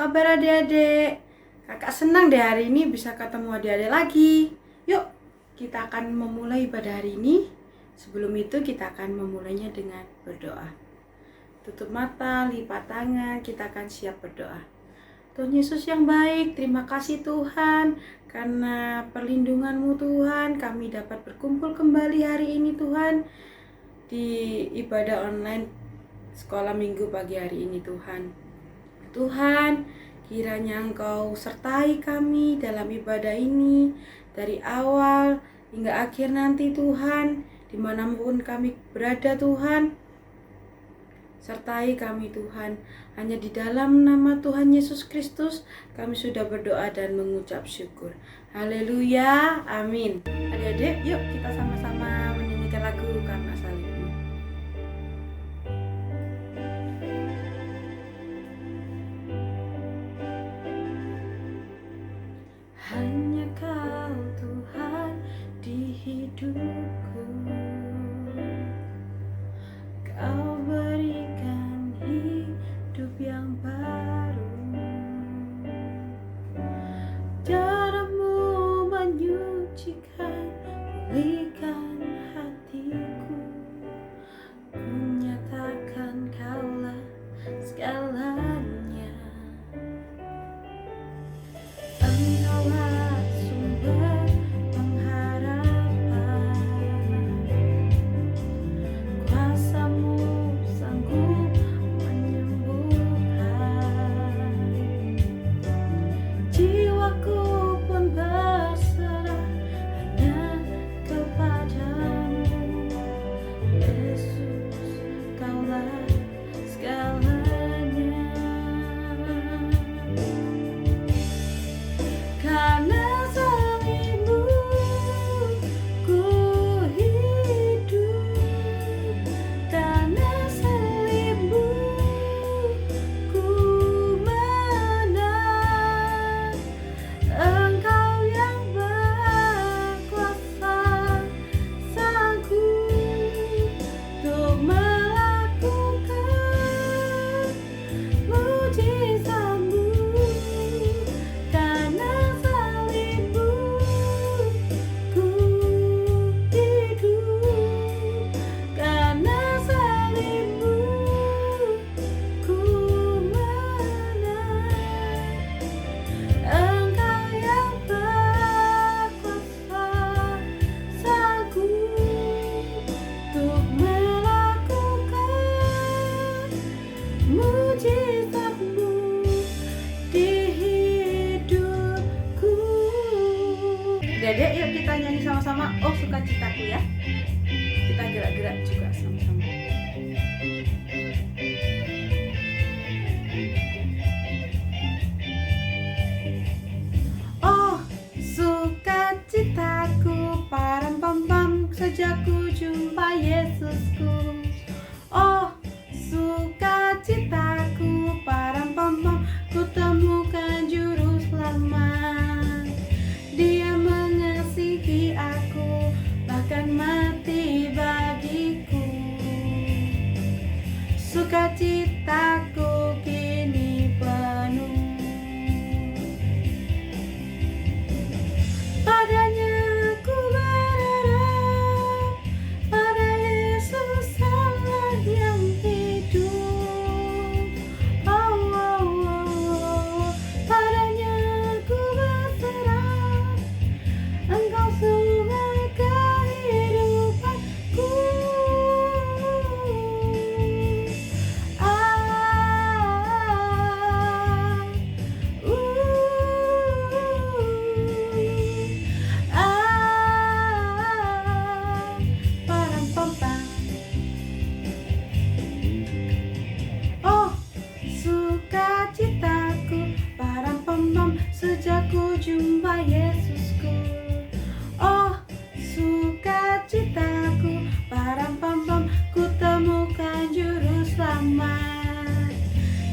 kabar adik-adik? Kakak senang deh hari ini bisa ketemu adik-adik lagi. Yuk, kita akan memulai ibadah hari ini. Sebelum itu kita akan memulainya dengan berdoa. Tutup mata, lipat tangan, kita akan siap berdoa. Tuhan Yesus yang baik, terima kasih Tuhan. Karena perlindungan-Mu Tuhan, kami dapat berkumpul kembali hari ini Tuhan. Di ibadah online sekolah minggu pagi hari ini Tuhan. Tuhan, kiranya Engkau sertai kami dalam ibadah ini dari awal hingga akhir nanti Tuhan, dimanapun kami berada Tuhan, sertai kami Tuhan. Hanya di dalam nama Tuhan Yesus Kristus kami sudah berdoa dan mengucap syukur. Haleluya, amin. Adik-adik, yuk kita sama-sama menyanyikan lagu Karena Salibmu. Hanya Kau Tuhan di hidupku, Kau berikan hidup yang baru. Darah-Mu menyucikan, pulihkan hatiku. Ku nyatakan Kaulah segalanya. Engkaulah sumber pengharapan, kuasa-Mu sanggup menyembuhkan. Jiwaku pun berserah hanya kepadamu, Yesus, Kaulah segalanya. Karena salibmu ku hidup, karena salibmu ku menang. Engkau yang berkuasa, sanggup untuk melakukan mujizat-Mu. Karena salibmu ku hidup, karena salibmu ku menang. Engkau yang berkuasa, sanggup untuk melakukan mujizat-Mu di hidupku. Dedek, yuk kita nyanyi sama-sama Oh Sukacitaku ya. Kita gerak-gerak juga sama-sama. Oh sukacitaku, param pam pam, sejak ku jumpa Yesusku. Oh sukacitaku, param pam pam, ku temukan juru selamat. Dia mengasihi aku, bahkan mati bagiku. Sukacitaku kini penuh. Padanya ku berharap, pada Yesus Allah yang hidup. Oh, oh, oh. Padanya ku berserah, Engkau sumber kehidupanku. Param pam pam. Oh sukacitaku, param pam pam, sejak ku jumpa Yesusku. Oh sukacitaku, param pam pam, ku temukan juru selamat.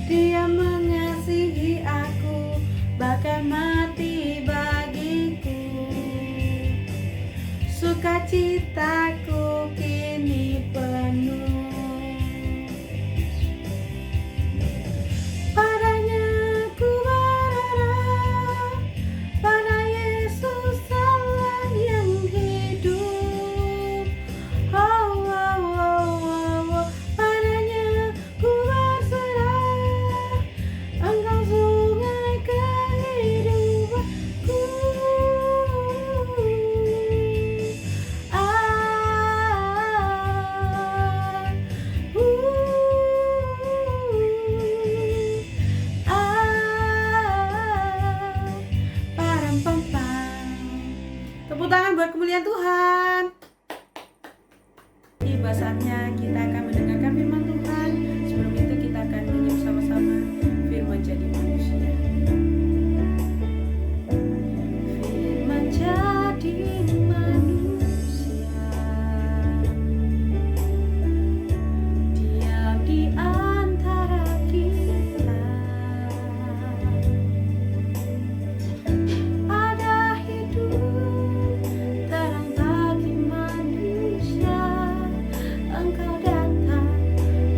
Dia mengasihi aku, bahkan mati bagiku. Sukacitaku kini penuh. Padanya ku Tiba saatnya kita akan mendengarkan firman Tuhan. Sebelum itu kita akan menyimak sama-sama firman jadi manusia. Firman jadi manusia, diam di antara kita. Ada hidup terang bagi manusia. Engkau datang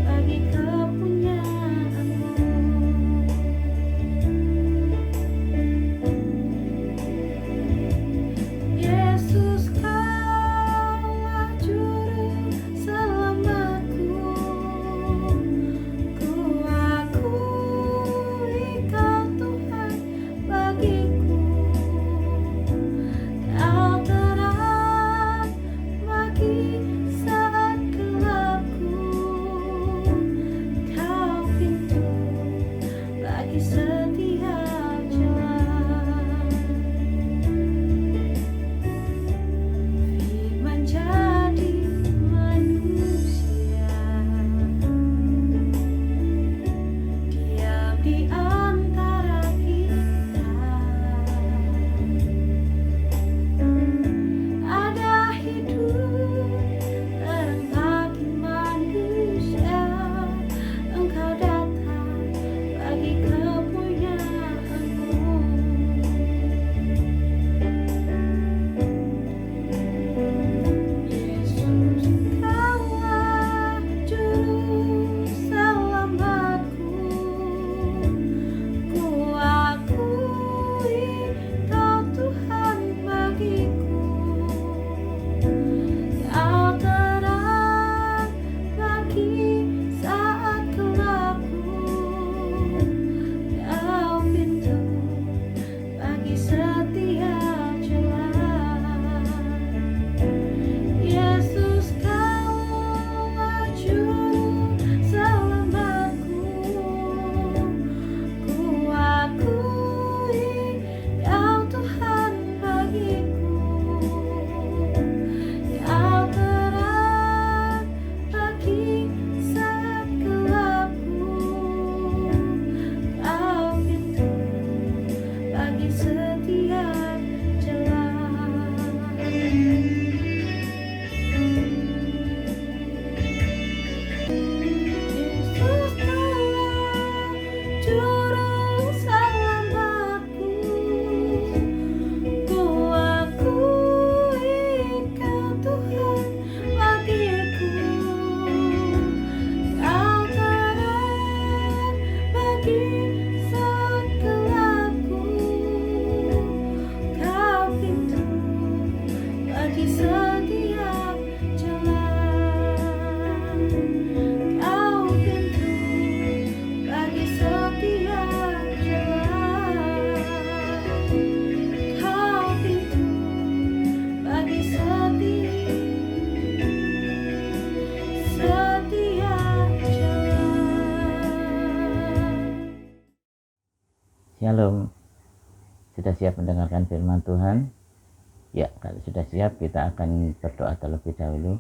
bagi kepunyaanmu. Yesus, Kaulah juru selamatku. Ku akui Kau Tuhan bagiku. Kau terang bagi saat gelapku. Kau pintu bagi setiap jalan. Firman jadi manusia, diam di antara kita. Ada hidup terang bagi manusia. Engkau datang bagi kepunyaanmu. Yesus, Kaulah juru selamatku. Ku akui Kau Tuhan bagiku. Kau terang bagi saat gelapku. Kau pintu bagi setiap jalan. Yesus, Kaulah juru selamatku. Ku akui Kau Tuhan bagiku. Kau terang bagi saat gelapku. Kau pintu bagi setiap jalan. Yesus, Kaulah juru selamatku. Ku akui Kau Tuhan bagiku. Kau terang bagi saat gelapku. Kau pintu bagi setiap jalan. Kau pintu bagi setiap jalan. Kau pintu bagi setiap jalan. Shalom. Sudah siap mendengarkan firman Tuhan? Ya, kalau sudah siap kita akan berdoa terlebih dahulu.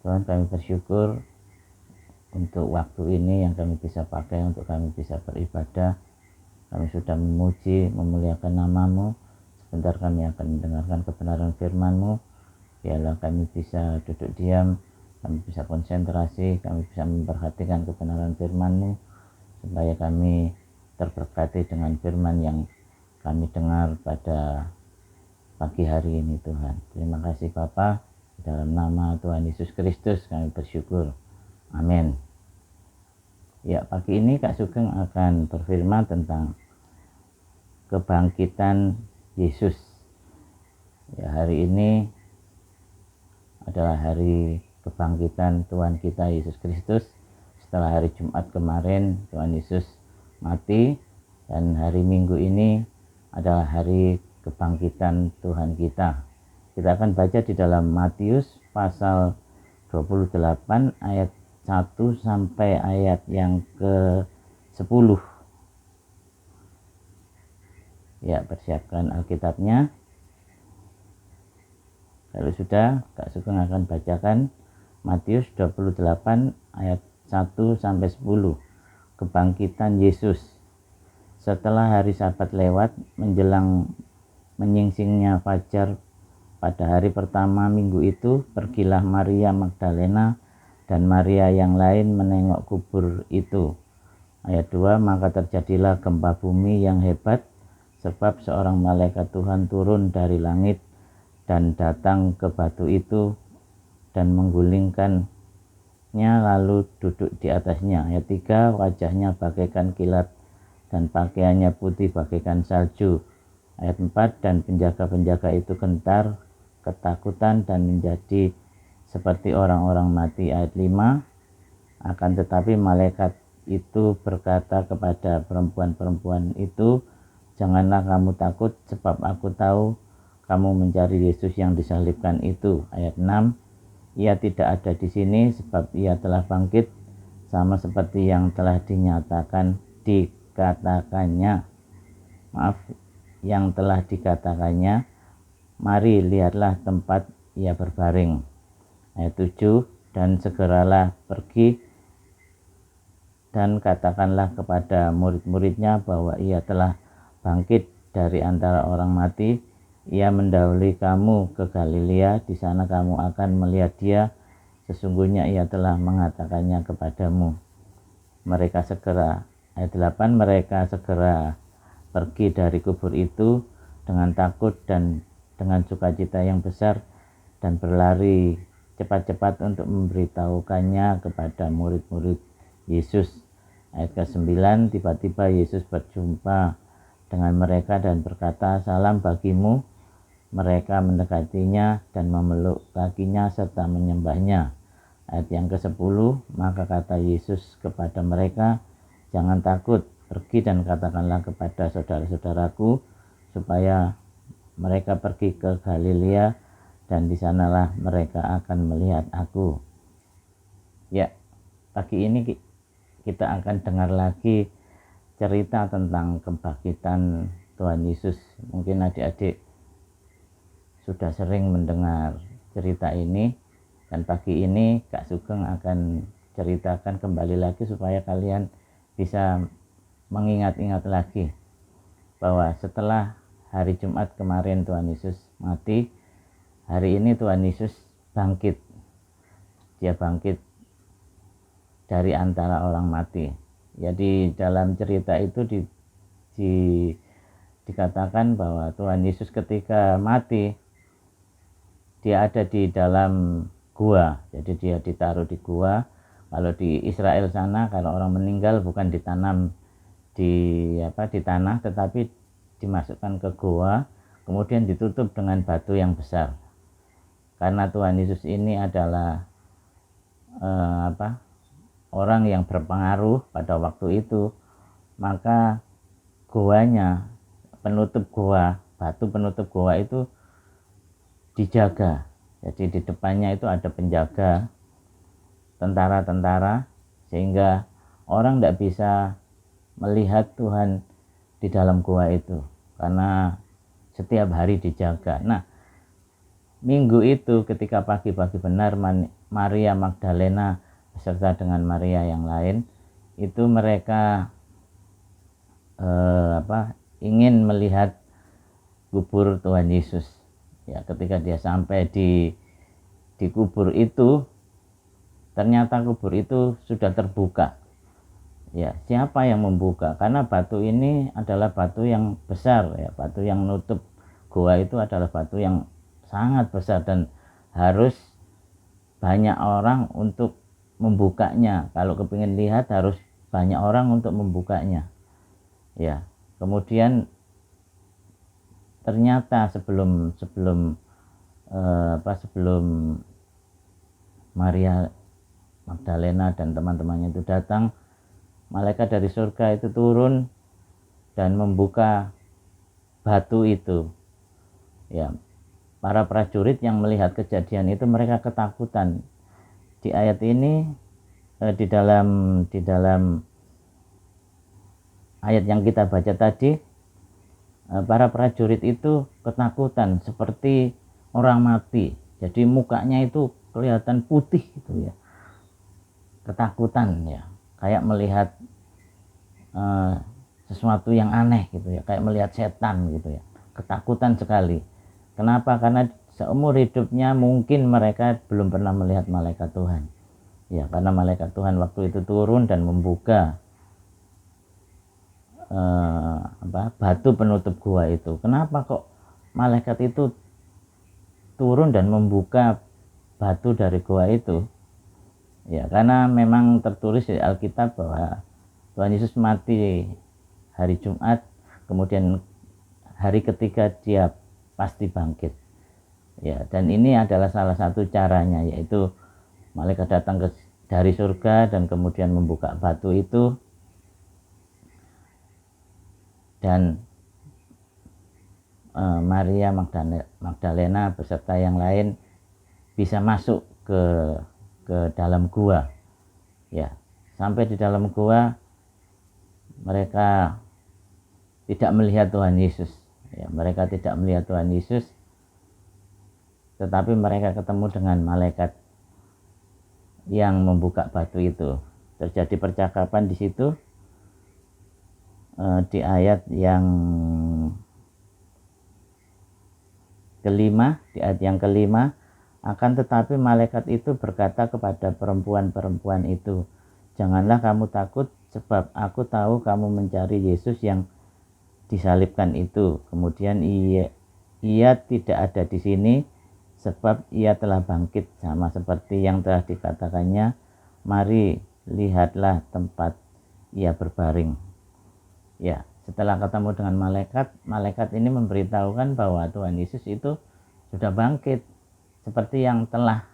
Tuhan, kami bersyukur untuk waktu ini yang kami bisa pakai untuk kami bisa beribadah. Kami sudah memuji, memuliakan nama-Mu. Sebentar kami akan mendengarkan kebenaran firman-Mu. Biarlah kami bisa duduk diam, kami bisa konsentrasi, kami bisa memperhatikan kebenaran firman-Mu, supaya kami terberkati dengan firman yang kami dengar pada pagi hari ini, Tuhan. Terima kasih Bapa, dalam nama Tuhan Yesus Kristus kami bersyukur. Amin. Ya, pagi ini Kak Sugeng akan berfirman tentang kebangkitan Yesus. Ya, hari ini adalah hari kebangkitan Tuhan kita Yesus Kristus. Setelah hari Jumat kemarin Tuhan Yesus mati, dan hari Minggu ini adalah hari kebangkitan Tuhan kita. Kita akan baca di dalam Matius pasal 28 ayat 1 sampai ayat yang ke-10. Ya, persiapkan Alkitabnya. Kalau sudah, Kak Sugeng akan bacakan Matius 28 ayat 1 sampai 10. Kebangkitan Yesus. Setelah hari Sabat lewat menjelang menyingsingnya fajar pada hari pertama minggu itu, pergilah Maria Magdalena dan Maria yang lain menengok kubur itu. Ayat 2, maka terjadilah gempa bumi yang hebat, sebab seorang malaikat Tuhan turun dari langit dan datang ke batu itu dan menggulingkannya lalu duduk di atasnya. Ayat 3, wajahnya bagaikan kilat dan pakaiannya putih bagaikan salju. Ayat 4, dan penjaga-penjaga itu gentar, ketakutan dan menjadi seperti orang-orang mati. Ayat 5, akan tetapi malaikat itu berkata kepada perempuan-perempuan itu, janganlah kamu takut, sebab aku tahu kamu mencari Yesus yang disalibkan itu. Ayat 6, ia tidak ada di sini, sebab ia telah bangkit, sama seperti yang telah yang telah dikatakannya. Mari lihatlah tempat ia berbaring. Ayat 7, dan segeralah pergi dan katakanlah kepada murid-muridnya bahwa ia telah bangkit dari antara orang mati. Ia mendahului kamu ke Galilea, di sana kamu akan melihat dia. Sesungguhnya ia telah mengatakannya kepadamu. Ayat 8, mereka segera pergi dari kubur itu dengan takut dan dengan sukacita yang besar dan berlari cepat-cepat untuk memberitahukannya kepada murid-murid Yesus. Ayat ke-9, tiba-tiba Yesus berjumpa dengan mereka dan berkata, salam bagimu. Mereka mendekatinya dan memeluk kakinya serta menyembahnya. Ayat yang ke-10, maka kata Yesus kepada mereka, jangan takut, pergi dan katakanlah kepada saudara-saudaraku supaya mereka pergi ke Galilea, dan di sanalah mereka akan melihat aku. Ya, pagi ini kita akan dengar lagi cerita tentang kebangkitan Tuhan Yesus. Mungkin adik-adik sudah sering mendengar cerita ini, dan pagi ini Kak Sugeng akan ceritakan kembali lagi supaya kalian bisa mengingat-ingat lagi bahwa setelah hari Jumat kemarin Tuhan Yesus mati, hari ini Tuhan Yesus bangkit. Dia bangkit dari antara orang mati. Jadi dalam cerita itu dikatakan bahwa Tuhan Yesus ketika mati, dia ada di dalam gua. Jadi dia ditaruh di gua. Kalau di Israel sana, kalau orang meninggal bukan ditanam di tanah, tetapi dimasukkan ke gua, kemudian ditutup dengan batu yang besar. Karena Tuhan Yesus ini adalah orang yang berpengaruh pada waktu itu, maka goanya, batu penutup goa itu dijaga. Jadi di depannya itu ada penjaga, tentara-tentara, sehingga orang tidak bisa melihat Tuhan di dalam goa itu karena setiap hari dijaga. Nah, minggu itu ketika pagi-pagi benar Maria Magdalena beserta dengan Maria yang lain itu mereka ingin melihat kubur Tuhan Yesus. Ya, ketika dia sampai di kubur itu, ternyata kubur itu sudah terbuka. Ya, siapa yang membuka? Karena batu ini adalah batu yang besar, ya, batu yang nutup goa itu adalah batu yang sangat besar dan harus banyak orang untuk membukanya. Kalau kepingin lihat harus banyak orang untuk membukanya. Ya, kemudian ternyata sebelum Maria Magdalena dan teman-temannya itu datang, malaikat dari surga itu turun dan membuka batu itu. Ya, para prajurit yang melihat kejadian itu mereka ketakutan. Di ayat ini di dalam ayat yang kita baca tadi, para prajurit itu ketakutan seperti orang mati. Jadi mukanya itu kelihatan putih gitu ya, ketakutan ya, kayak melihat sesuatu yang aneh gitu ya, kayak melihat setan gitu ya, ketakutan sekali. Kenapa? Karena seumur hidupnya mungkin mereka belum pernah melihat malaikat Tuhan ya, karena malaikat Tuhan waktu itu turun dan membuka batu penutup gua itu. Kenapa kok malaikat itu turun dan membuka batu dari gua itu? Ya, karena memang tertulis di Alkitab bahwa Tuhan Yesus mati hari Jumat, kemudian hari ketiga dia pasti bangkit. Ya, dan ini adalah salah satu caranya, yaitu malaikat datang dari surga dan kemudian membuka batu itu, dan Maria Magdalena beserta yang lain bisa masuk ke dalam gua. Ya, sampai di dalam gua mereka tidak melihat Tuhan Yesus. Ya, mereka tidak melihat Tuhan Yesus, tetapi mereka ketemu dengan malaikat yang membuka batu itu. Terjadi percakapan di situ di ayat yang kelima, akan tetapi malaikat itu berkata kepada perempuan-perempuan itu, janganlah kamu takut, sebab aku tahu kamu mencari Yesus yang disalibkan itu. Kemudian ia tidak ada di sini, sebab ia telah bangkit, sama seperti yang telah dikatakannya. Mari lihatlah tempat ia berbaring. Ya, setelah ketemu dengan malaikat ini memberitahukan bahwa Tuhan Yesus itu sudah bangkit, seperti yang telah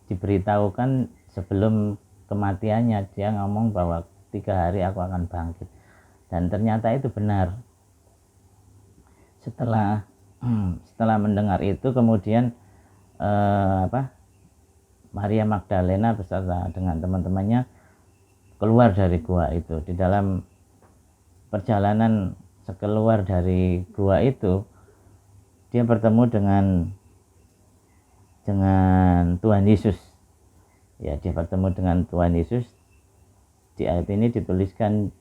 diberitahukan sebelum kematiannya. Dia ngomong bahwa 3 hari aku akan bangkit, dan ternyata itu benar. Setelah mendengar itu, kemudian Maria Magdalena beserta dengan teman-temannya keluar dari gua itu. Di dalam perjalanan keluar dari gua itu, dia bertemu dengan Tuhan Yesus. Ya, dia bertemu dengan Tuhan Yesus. Di ayat ini dituliskan,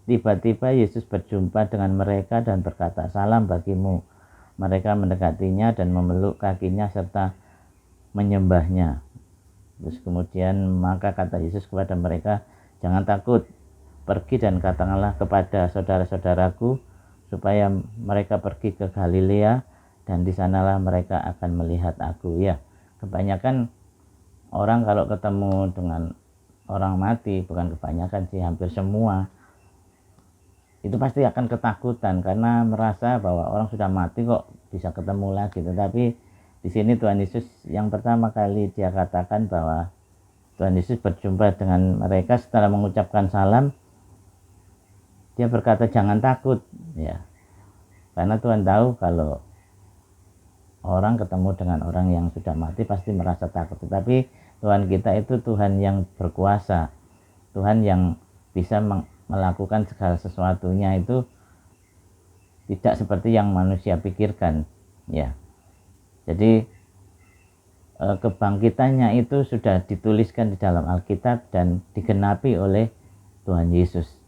tiba-tiba Yesus berjumpa dengan mereka dan berkata, salam bagimu. Mereka mendekatinya dan memeluk kakinya serta menyembahnya. Terus kemudian maka kata Yesus kepada mereka, jangan takut, pergi dan katakanlah kepada saudara-saudaraku supaya mereka pergi ke Galilea, dan di sanalah mereka akan melihat aku. Ya, kebanyakan orang kalau ketemu dengan orang mati, bukan kebanyakan sih, hampir semua, itu pasti akan ketakutan karena merasa bahwa orang sudah mati kok bisa ketemu lagi. Tetapi di sini Tuhan Yesus yang pertama kali dia katakan bahwa Tuhan Yesus berjumpa dengan mereka setelah mengucapkan salam. Dia berkata jangan takut, ya, karena Tuhan tahu kalau orang ketemu dengan orang yang sudah mati pasti merasa takut. Tetapi Tuhan kita itu Tuhan yang berkuasa, Tuhan yang bisa melakukan segala sesuatunya itu tidak seperti yang manusia pikirkan, ya. Jadi kebangkitannya itu sudah dituliskan di dalam Alkitab dan digenapi oleh Tuhan Yesus.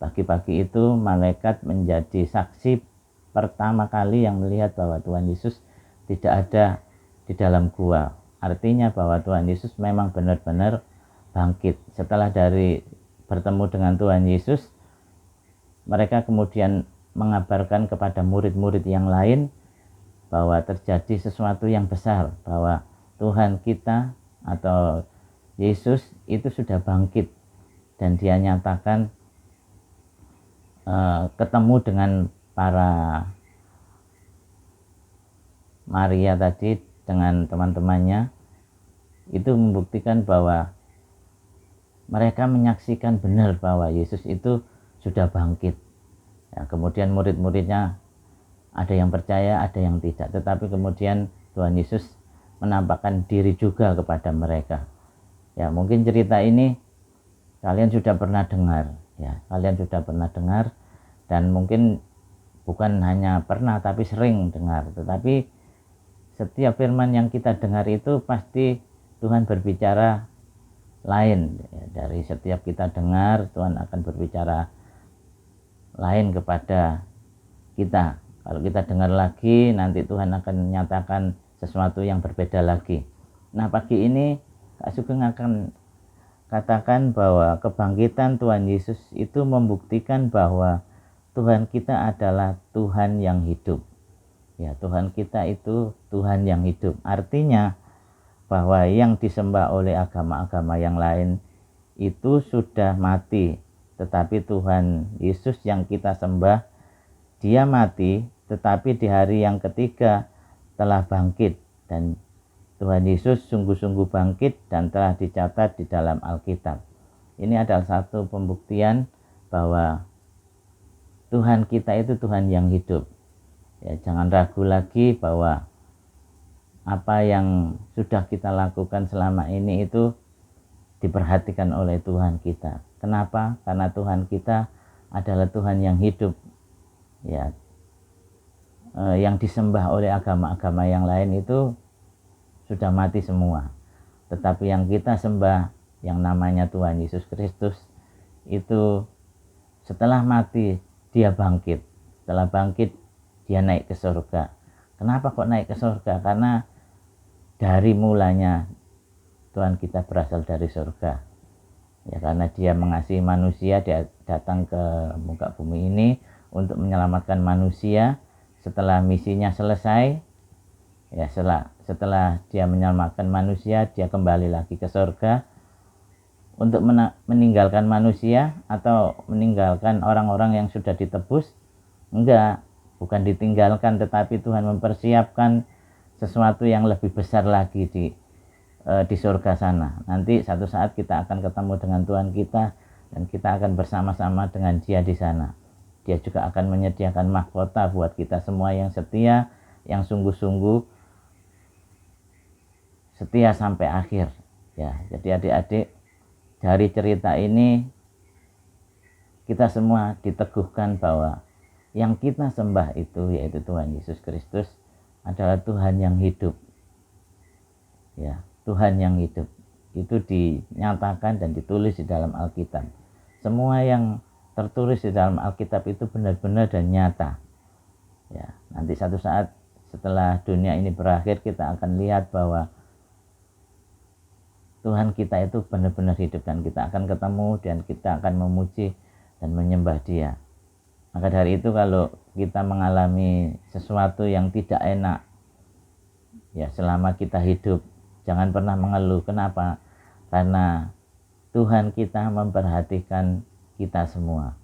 Pagi-pagi itu malaikat menjadi saksi pertama kali yang melihat bahwa Tuhan Yesus tidak ada di dalam gua. Artinya bahwa Tuhan Yesus memang benar-benar bangkit. Setelah dari bertemu dengan Tuhan Yesus, mereka kemudian mengabarkan kepada murid-murid yang lain bahwa terjadi sesuatu yang besar, bahwa Tuhan kita atau Yesus itu sudah bangkit, dan dia nyatakan ketemu dengan para Maria tadi dengan teman-temannya, itu membuktikan bahwa mereka menyaksikan benar bahwa Yesus itu sudah bangkit. Ya, kemudian murid-muridnya ada yang percaya, ada yang tidak. Tetapi kemudian Tuhan Yesus menampakkan diri juga kepada mereka. Ya, mungkin cerita ini kalian sudah pernah dengar. Ya, kalian sudah pernah dengar, dan mungkin bukan hanya pernah tapi sering dengar. Tetapi setiap firman yang kita dengar itu pasti Tuhan berbicara lain. Dari setiap kita dengar, Tuhan akan berbicara lain kepada kita. Kalau kita dengar lagi, nanti Tuhan akan menyatakan sesuatu yang berbeda lagi. Nah, pagi ini Kak Sugeng akan katakan bahwa kebangkitan Tuhan Yesus itu membuktikan bahwa Tuhan kita adalah Tuhan yang hidup. Ya, Tuhan kita itu Tuhan yang hidup. Artinya bahwa yang disembah oleh agama-agama yang lain itu sudah mati. Tetapi Tuhan Yesus yang kita sembah, dia mati, tetapi di hari yang ketiga telah bangkit. Dan Tuhan Yesus sungguh-sungguh bangkit dan telah dicatat di dalam Alkitab. Ini adalah satu pembuktian bahwa Tuhan kita itu Tuhan yang hidup. Ya, jangan ragu lagi bahwa apa yang sudah kita lakukan selama ini itu diperhatikan oleh Tuhan kita. Kenapa? Karena Tuhan kita adalah Tuhan yang hidup. Ya, yang disembah oleh agama-agama yang lain itu sudah mati semua. Tetapi yang kita sembah, yang namanya Tuhan Yesus Kristus, itu setelah mati dia bangkit. Setelah bangkit dia naik ke surga. Kenapa kok naik ke surga? Karena dari mulanya Tuhan kita berasal dari surga. Ya, karena dia mengasihi manusia, dia datang ke muka bumi ini untuk menyelamatkan manusia. Setelah misinya selesai, ya setelah dia menyelamatkan manusia, dia kembali lagi ke surga untuk meninggalkan manusia atau meninggalkan orang-orang yang sudah ditebus. Enggak, bukan ditinggalkan, tetapi Tuhan mempersiapkan sesuatu yang lebih besar lagi di surga sana. Nanti satu saat kita akan ketemu dengan Tuhan kita dan kita akan bersama-sama dengan Dia di sana. Dia juga akan menyediakan mahkota buat kita semua yang setia, yang sungguh-sungguh setia sampai akhir. Ya, jadi adik-adik, dari cerita ini kita semua diteguhkan bahwa yang kita sembah itu, yaitu Tuhan Yesus Kristus, adalah Tuhan yang hidup. Ya, Tuhan yang hidup. Itu dinyatakan dan ditulis di dalam Alkitab. Semua yang tertulis di dalam Alkitab itu benar-benar dan nyata. Ya, nanti satu saat setelah dunia ini berakhir, kita akan lihat bahwa Tuhan kita itu benar-benar hidup dan kita akan ketemu dan kita akan memuji dan menyembah Dia. Maka dari itu kalau kita mengalami sesuatu yang tidak enak, ya selama kita hidup, jangan pernah mengeluh. Kenapa? Karena Tuhan kita memperhatikan kita semua.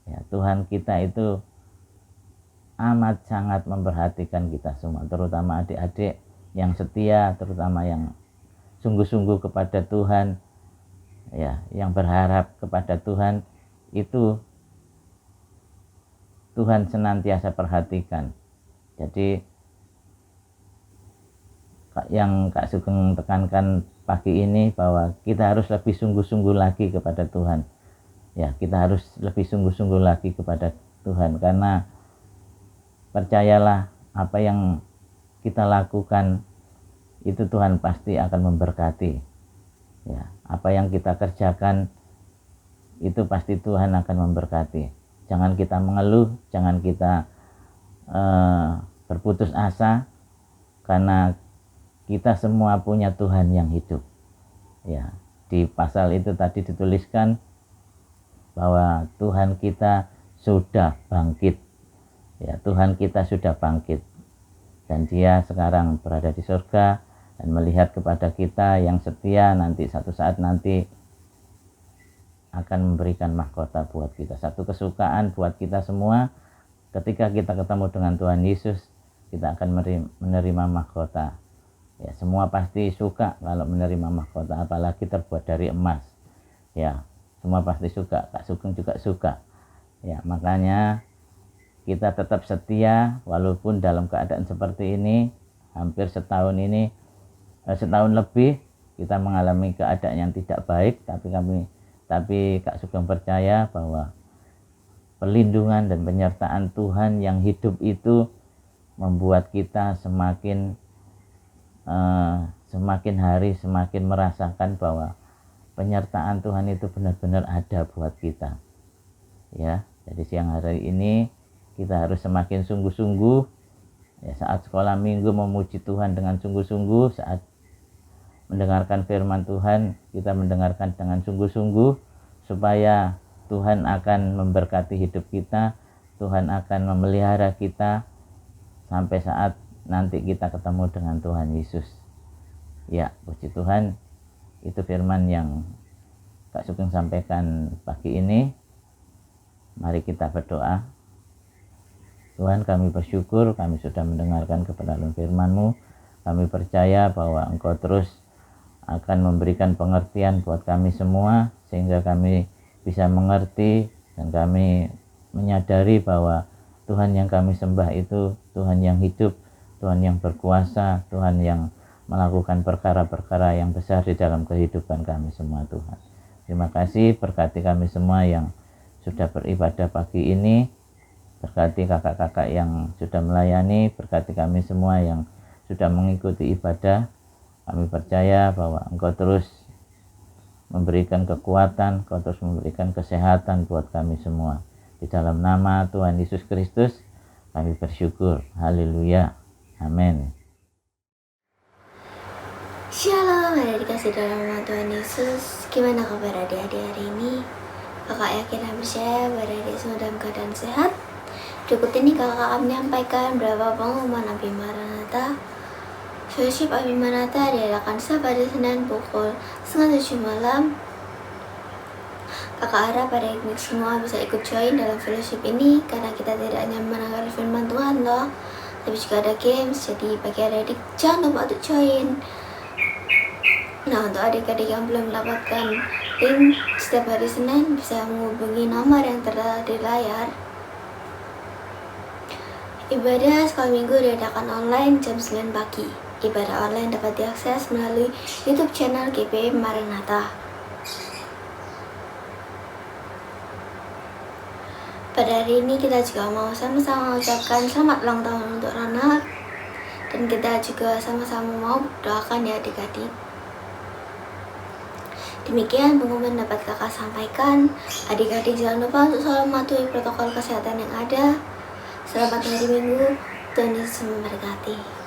Ya, Tuhan kita itu amat sangat memperhatikan kita semua, terutama adik-adik yang setia, terutama yang sungguh-sungguh kepada Tuhan, ya, yang berharap kepada Tuhan, itu Tuhan senantiasa perhatikan. Jadi yang Kak Sugeng tekankan pagi ini bahwa kita harus lebih sungguh-sungguh lagi kepada Tuhan. Ya, kita harus lebih sungguh-sungguh lagi kepada Tuhan, karena percayalah apa yang kita lakukan itu Tuhan pasti akan memberkati. Ya, apa yang kita kerjakan itu pasti Tuhan akan memberkati. Jangan kita mengeluh, jangan kita berputus asa, karena kita semua punya Tuhan yang hidup. Ya, di pasal itu tadi dituliskan bahwa Tuhan kita sudah bangkit. Ya, Tuhan kita sudah bangkit dan Dia sekarang berada di surga dan melihat kepada kita yang setia. Nanti satu saat nanti akan memberikan mahkota buat kita, satu kesukaan buat kita semua. Ketika kita ketemu dengan Tuhan Yesus, kita akan menerima mahkota. Ya, semua pasti suka kalau menerima mahkota, apalagi terbuat dari emas. Ya, semua pasti suka. Kak Sugeng juga suka. Ya, makanya kita tetap setia walaupun dalam keadaan seperti ini. Hampir setahun ini, setahun lebih kita mengalami keadaan yang tidak baik, tapi Kak Sugeng percaya bahwa perlindungan dan penyertaan Tuhan yang hidup itu membuat kita semakin semakin hari semakin merasakan bahwa penyertaan Tuhan itu benar-benar ada buat kita. Ya, jadi siang hari ini kita harus semakin sungguh-sungguh ya, saat sekolah minggu memuji Tuhan dengan sungguh-sungguh, saat mendengarkan firman Tuhan kita mendengarkan dengan sungguh-sungguh, supaya Tuhan akan memberkati hidup kita, Tuhan akan memelihara kita sampai saat nanti kita ketemu dengan Tuhan Yesus. Ya, puji Tuhan, itu firman yang Kak Sugeng sampaikan pagi ini. Mari kita berdoa. Tuhan, kami bersyukur kami sudah mendengarkan kebenaran firman-Mu. Kami percaya bahwa Engkau terus akan memberikan pengertian buat kami semua, sehingga kami bisa mengerti dan kami menyadari bahwa Tuhan yang kami sembah itu Tuhan yang hidup, Tuhan yang berkuasa, Tuhan yang melakukan perkara-perkara yang besar di dalam kehidupan kami semua, Tuhan. Terima kasih, berkati kami semua yang sudah beribadah pagi ini, berkati kakak-kakak yang sudah melayani, berkati kami semua yang sudah mengikuti ibadah. Kami percaya bahwa Engkau terus memberikan kekuatan, Engkau terus memberikan kesehatan buat kami semua. Di dalam nama Tuhan Yesus Kristus kami bersyukur. Haleluya. Amin. Shalom, ada dikasih dalam nama Tuhan Yesus. Gimana kabar adik-adik hari ini? Kakak yakin dan percaya bahwa adik semua dalam keadaan sehat. Berikut ini kakak akan menyampaikan beberapa pengumuman Abimaranatha. Fellowship Abimaranatha diadakan setiap hari Senin pukul 6:30 malam. Kakak harap adik-adik semua bisa ikut join dalam fellowship ini, karena kita tidak hanya mendengar firman Tuhan loh, tapi juga ada games. Jadi bagi adik-adik jangan lupa untuk join. Nah, untuk adik-adik yang belum mendapatkan link setiap hari Senin, bisa menghubungi nomor yang tertera di layar. Ibadah sekolah minggu diadakan online jam 9 pagi. Ibadah online dapat diakses melalui YouTube channel GP Maranatha. Pada hari ini kita juga mau sama-sama mengucapkan selamat ulang tahun untuk Ronald, dan kita juga sama-sama mau doakan ya adik-adik. Demikian pengumuman dapat kakak sampaikan. Adik-adik jangan lupa untuk selalu mematuhi protokol kesehatan yang ada. Selamat hari Minggu, Tuhan Yesus memberkati.